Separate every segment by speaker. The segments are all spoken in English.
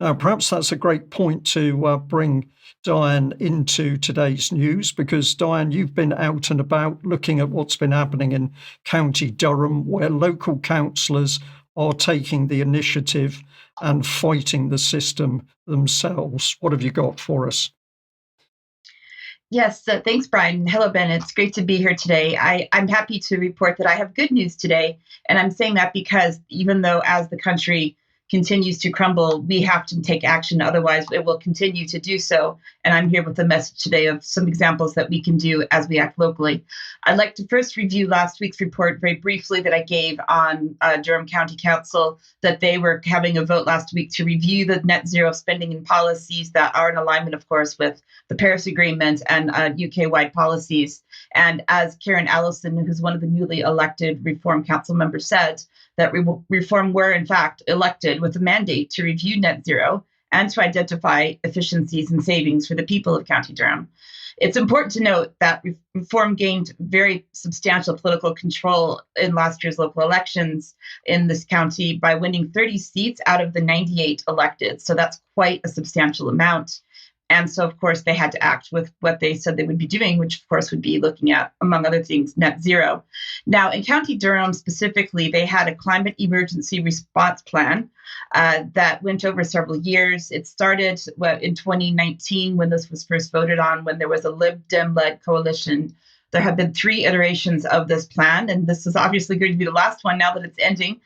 Speaker 1: Now, perhaps that's a great point to bring Diane into today's news, because Diane, you've been out and about looking at what's been happening in County Durham, where local councillors are taking the initiative and fighting the system themselves. What have you got for us?
Speaker 2: Yes, thanks, Brian. Hello, Ben. It's great to be here today. I'm happy to report that I have good news today. And I'm saying that because even though as the country continues to crumble, we have to take action. Otherwise, it will continue to do so. And I'm here with a message today of some examples that we can do as we act locally. I'd like to first review last week's report very briefly that I gave on Durham County Council, that they were having a vote last week to review the net zero spending and policies that are in alignment, of course, with the Paris Agreement and UK-wide policies. And as Karen Allison, who's one of the newly elected Reform Council members, said, that Reform were, in fact, elected with a mandate to review net zero and to identify efficiencies and savings for the people of County Durham. It's important to note that Reform gained very substantial political control in last year's local elections in this county by winning 30 seats out of the 98 elected. So that's quite a substantial amount. And so, of course, they had to act with what they said they would be doing, which, of course, would be looking at, among other things, net zero. Now, in County Durham specifically, they had a climate emergency response plan that went over several years. It started in 2019 when this was first voted on, when there was a Lib Dem-led coalition. There have been 3 iterations of this plan, and this is obviously going to be the last one now that it's ending.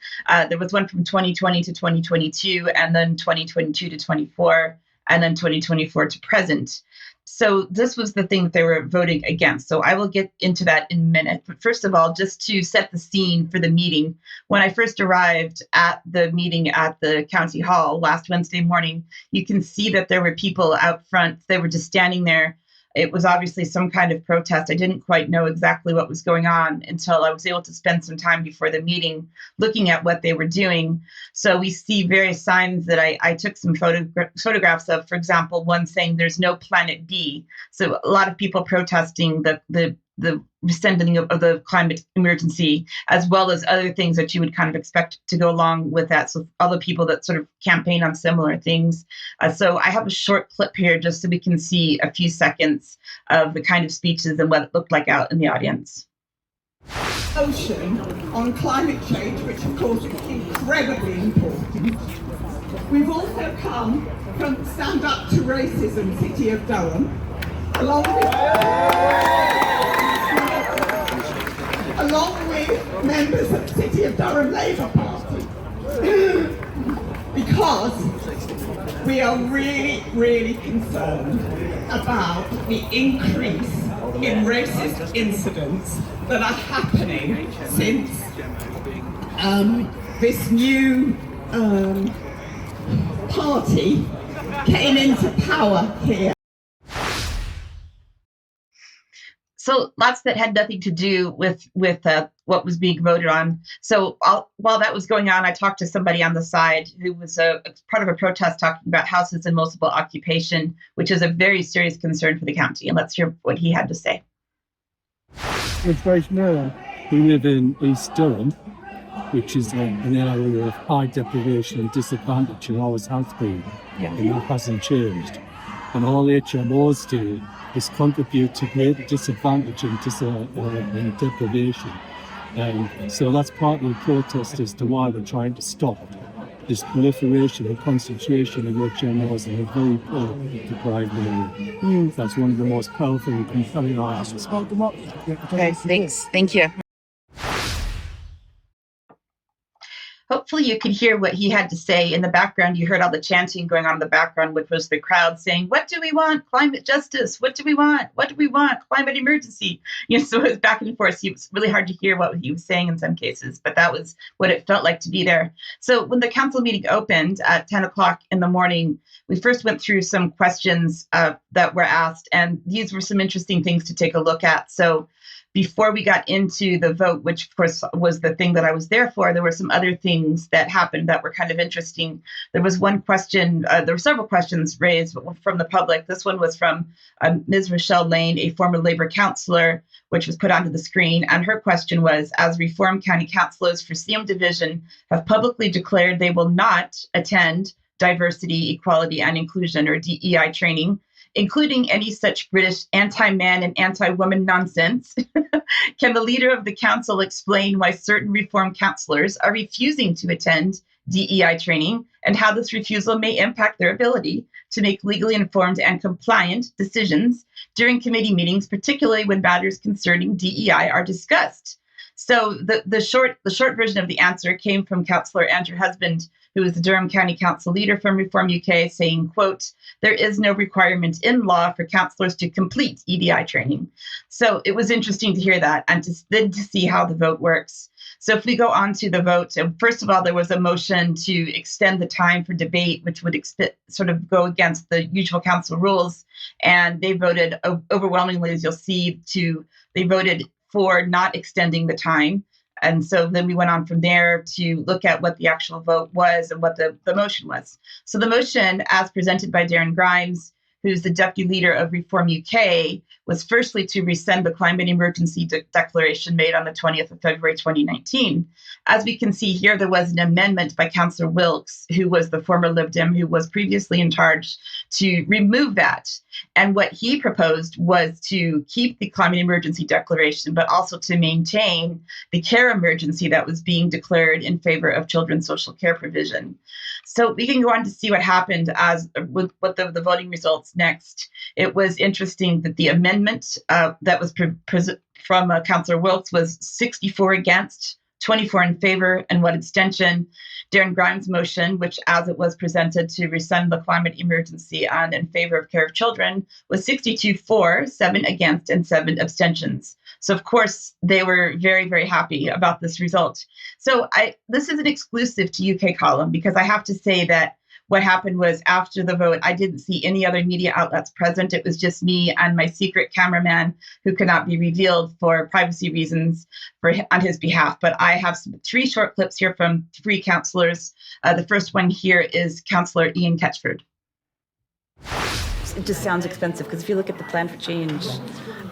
Speaker 2: There was one from 2020 to 2022, and then 2022 to 24. And then 2024 to present. So this was the thing that they were voting against. So I will get into that in a minute. But first of all, just to set the scene for the meeting, when I first arrived at the meeting at the county hall last Wednesday morning, you can see that there were people out front. They were just standing there. It was obviously some kind of protest. I didn't quite know exactly what was going on until I was able to spend some time before the meeting looking at what they were doing. So we see various signs that I took some photographs of. For example, one saying there's no planet B. So a lot of people protesting the rescinding of the climate emergency, as well as other things that you would kind of expect to go along with that. So other people that sort of campaign on similar things. So I have a short clip here just so we can see a few seconds of the kind of speeches and what it looked like out in the audience.
Speaker 3: Ocean on climate change, which of course is incredibly important. We've also come from Stand Up to Racism City of Durham, along with members of the City of Durham Labour Party, because we are really, really concerned about the increase in racist incidents that are happening since this new party came into power here.
Speaker 2: So lots that had nothing to do with what was being voted on. So while that was going on, I talked to somebody on the side who was a part of a protest talking about houses in multiple occupation, which is a very serious concern for the county. And let's hear what he had to say.
Speaker 4: We live in East Durham, which is an area of high deprivation and disadvantage, and always has been, and that hasn't changed. And all HMOs do is contribute to great disadvantage and deprivation. And so that's part of the protest as to why we're trying to stop this proliferation and concentration of HMOs in a very poor deprived area. That's one of the most powerful and compelling arguments.
Speaker 2: Okay, thanks. Thank you. Hopefully you could hear what he had to say. In the background, you heard all the chanting going on in the background, which was the crowd saying, "What do we want? Climate justice. What do we want? What do we want? Climate emergency." So it was back and forth. It was really hard to hear what he was saying in some cases, but that was what it felt like to be there. So when the council meeting opened at 10 o'clock in the morning, we first went through some questions that were asked, and these were some interesting things to take a look at. So before we got into the vote, which of course was the thing that I was there for, there were some other things that happened that were kind of interesting. There was one question, there were several questions raised from the public. This one was from Ms. Rochelle Lane, a former Labour councillor, which was put onto the screen. And her question was, as Reform County councillors for CM Division have publicly declared they will not attend diversity, equality, and inclusion, or DEI training, including any such British anti-man and anti-woman nonsense? Can the leader of the council explain why certain Reform councillors are refusing to attend DEI training and how this refusal may impact their ability to make legally informed and compliant decisions during committee meetings, particularly when matters concerning DEI are discussed? So the short version of the answer came from Councillor Andrew Husband, who is the Durham County Council leader from Reform UK, saying, quote, "There is no requirement in law for councillors to complete EDI training." So it was interesting to hear that and then to see how the vote works. So if we go on to the vote, first of all, there was a motion to extend the time for debate, which would sort of go against the usual council rules. And they voted overwhelmingly, as you'll see, they voted for not extending the time. And so then we went on from there to look at what the actual vote was and what the motion was. So the motion, as presented by Darren Grimes, who's the deputy leader of Reform UK, was firstly to rescind the climate emergency declaration made on the 20th of February 2019. As we can see here, there was an amendment by Councillor Wilkes, who was the former Lib Dem who was previously in charge, to remove that. And what he proposed was to keep the climate emergency declaration, but also to maintain the care emergency that was being declared in favor of children's social care provision. So we can go on to see what happened with what the voting results next. It was interesting that the amendment that was from Councillor Wilkes was 64 against, 24 in favor, and 1 abstention. Darren Grimes' motion, which as it was presented to rescind the climate emergency and in favor of care of children, was 62 for, 7 against, and 7 abstentions. So of course, they were very, very happy about this result. So this is an exclusive to UK Column, because I have to say that what happened was, after the vote, I didn't see any other media outlets present. It was just me and my secret cameraman, who could not be revealed for privacy reasons on his behalf. But I have 3 short clips here from 3 councillors. The first one here is Councillor Ian Ketchford.
Speaker 5: It just sounds expensive, because if you look at the plan for change,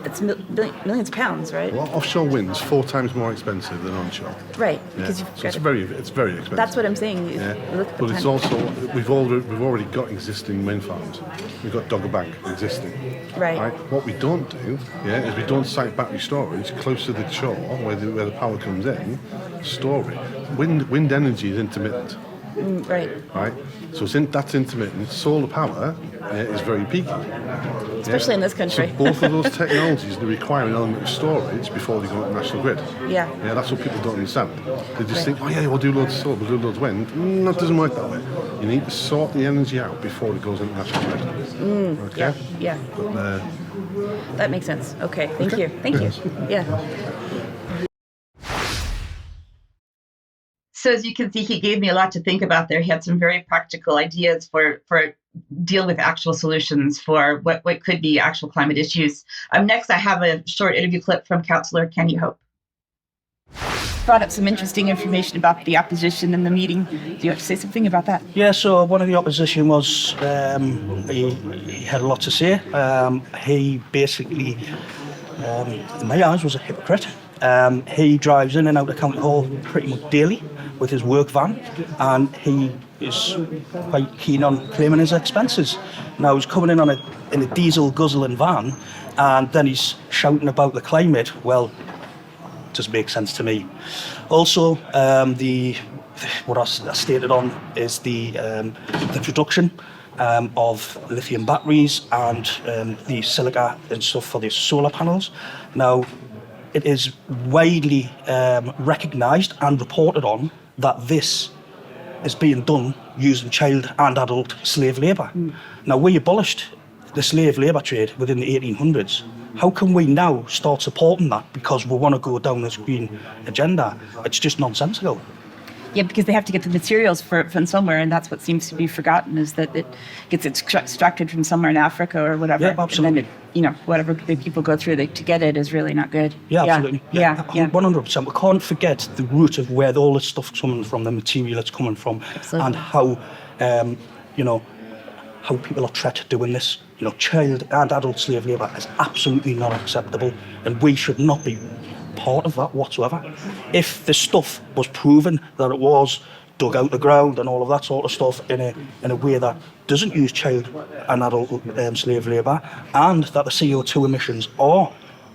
Speaker 5: it's millions of pounds, right?
Speaker 6: Well, offshore wind's 4 times more expensive than onshore.
Speaker 5: Right,
Speaker 6: Yeah.
Speaker 5: because you've
Speaker 6: So
Speaker 5: got
Speaker 6: it's very expensive.
Speaker 5: That's what I'm saying.
Speaker 6: Yeah.
Speaker 5: Look at the
Speaker 6: But
Speaker 5: plan
Speaker 6: it's
Speaker 5: for
Speaker 6: also
Speaker 5: change.
Speaker 6: we've already got existing wind farms. We've got Dogger Bank existing.
Speaker 5: Right.
Speaker 6: What we don't do, is we don't site battery storage close to the shore where the power comes in. Store it. Wind energy is intermittent.
Speaker 5: Right.
Speaker 6: Right. So that's intermittent. Solar power is very peaky.
Speaker 5: Especially in this country.
Speaker 6: So both of those technologies, they require an element of storage before they go to the national grid.
Speaker 5: Yeah.
Speaker 6: Yeah, that's what people don't understand. They just
Speaker 5: Right.
Speaker 6: think, oh yeah, we'll do loads of solar, we'll do loads of wind. That doesn't work that way. You need to sort the energy out before it goes into the national grid. Okay?
Speaker 5: Yeah.
Speaker 6: But,
Speaker 5: That makes sense. Okay. Thank
Speaker 6: Okay.
Speaker 5: you. Thank you. Yeah.
Speaker 2: So as you can see, he gave me a lot to think about there. He had some very practical ideas for deal with actual solutions for what could be actual climate issues. Next, I have a short interview clip from Councillor Kenny Hope. Brought up some interesting information about the opposition in the meeting. Do you have to say something about that?
Speaker 7: Yeah, so one of the opposition was, he had a lot to say. He basically, in my eyes, was a hypocrite. He drives in and out of County Hall pretty much daily with his work van, and he is quite keen on claiming his expenses. Now, he's coming in in a diesel guzzling van, and then he's shouting about the climate. Well, doesn't make sense to me. Also, what I stated on is the production of lithium batteries and the silica and stuff for the solar panels. Now, it is widely recognised and reported on that this is being done using child and adult slave labour. Now, we abolished the slave labour trade within the 1800s. How can we now start supporting that because we want to go down this green agenda? It's just nonsensical.
Speaker 5: Yeah, because they have to get the materials from somewhere, and that's what seems to be forgotten, is that it gets extracted from somewhere in Africa or whatever.
Speaker 7: Yeah, absolutely.
Speaker 5: And then whatever the people go through to get it is really not good.
Speaker 7: Yeah, absolutely.
Speaker 5: Yeah.
Speaker 7: 100%. We can't forget the root of where all this stuff's coming from, the material it's coming from,
Speaker 5: Absolutely.
Speaker 7: and how, how people are treated doing this. Child and adult slave labour is absolutely not acceptable, and we should not be part of that whatsoever. If the stuff was proven that it was dug out the ground and all of that sort of stuff in a way that doesn't use child and adult slave labour, and that the CO2 emissions are,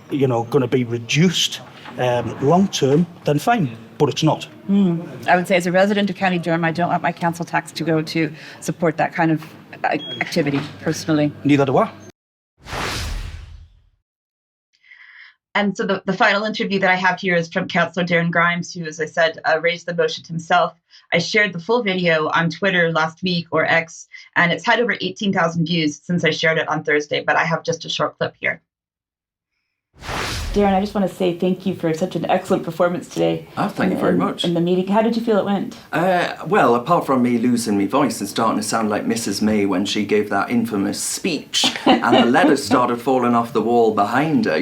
Speaker 7: going to be reduced long term, then fine. But it's not.
Speaker 5: I would say, as a resident of County Durham, I don't want my council tax to go to support that kind of activity, personally.
Speaker 7: Neither do I.
Speaker 2: And so the final interview that I have here is from Councillor Darren Grimes, who, as I said, raised the motion himself. I shared the full video on Twitter last week, or X, and it's had over 18,000 views since I shared it on Thursday, but I have just a short clip here.
Speaker 5: Darren, I just want to say thank you for such an excellent performance today.
Speaker 8: Oh, thank you very much.
Speaker 5: In the meeting. How did you feel it went?
Speaker 8: Well, apart from me losing my voice and starting to sound like Mrs. May when she gave that infamous speech and the letters started falling off the wall behind her,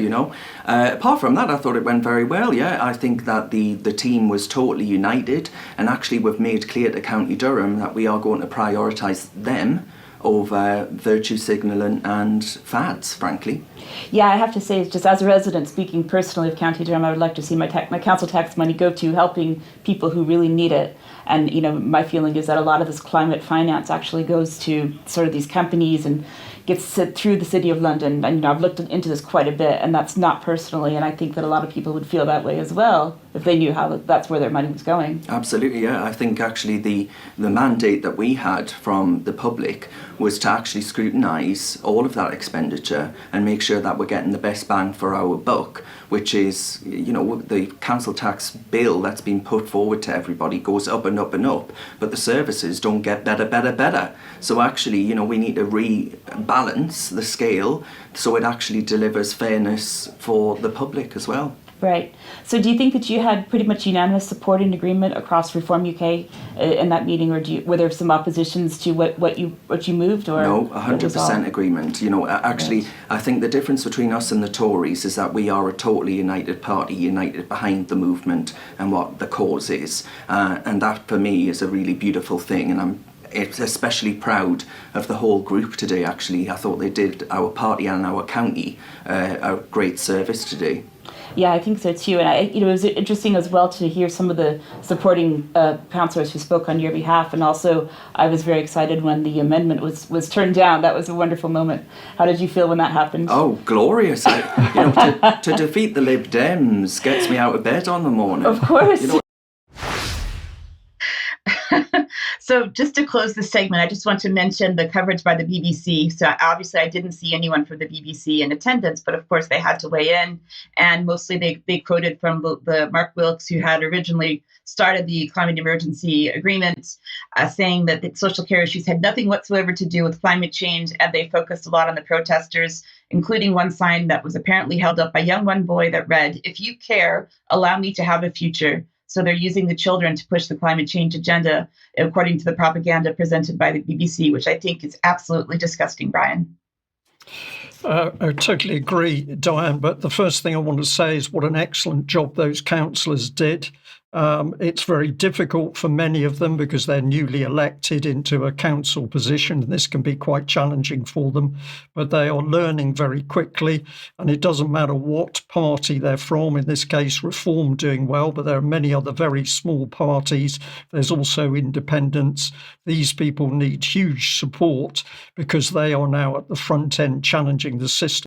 Speaker 8: apart from that, I thought it went very well, yeah. I think that the team was totally united, and actually we've made clear to County Durham that we are going to prioritise them over virtue signalling and fads, frankly.
Speaker 5: Yeah, I have to say, just as a resident, speaking personally of County Durham, I would like to see my council tax money go to helping people who really need it. And, my feeling is that a lot of this climate finance actually goes to sort of these companies and gets through the City of London. And, I've looked into this quite a bit, and that's not personally. And I think that a lot of people would feel that way as well if they knew how that's where their money was going.
Speaker 8: Absolutely, yeah. I think actually the mandate that we had from the public was to actually scrutinise all of that expenditure and make sure that we're getting the best bang for our buck, which is, the council tax bill that's been put forward to everybody goes up and up and up, but the services don't get better. So actually, we need to rebalance the scale so it actually delivers fairness for the public as well.
Speaker 5: Right. So do you think that you had pretty much unanimous support and agreement across Reform UK in that meeting, or were there some oppositions to what you moved? Or
Speaker 8: no, 100% agreement. Actually, right. I think the difference between us and the Tories is that we are a totally united party, united behind the movement and what the cause is. And that, for me, is a really beautiful thing. And I'm especially proud of the whole group today, actually. I thought they did our party and our county a great service today.
Speaker 5: Yeah, I think so too. And it was interesting as well to hear some of the supporting councillors who spoke on your behalf. And also, I was very excited when the amendment was turned down. That was a wonderful moment. How did you feel when that happened?
Speaker 8: Oh, glorious! To defeat the Lib Dems gets me out of bed on the morning.
Speaker 5: Of course.
Speaker 2: So just to close this segment, I just want to mention the coverage by the BBC. So obviously I didn't see anyone from the BBC in attendance, but of course they had to weigh in. And mostly they quoted from the Mark Wilkes, who had originally started the climate emergency agreement, saying that the social care issues had nothing whatsoever to do with climate change. And they focused a lot on the protesters, including one sign that was apparently held up by one boy that read, "If you care, allow me to have a future." So they're using the children to push the climate change agenda, according to the propaganda presented by the BBC, which I think is absolutely disgusting, Brian.
Speaker 1: I totally agree, Diane. But the first thing I want to say is what an excellent job those councillors did. It's very difficult for many of them because they're newly elected into a council position. And this can be quite challenging for them, but they are learning very quickly. And it doesn't matter what party they're from. In this case, Reform doing well, but there are many other very small parties. There's also independents. These people need huge support because they are now at the front end challenging the system.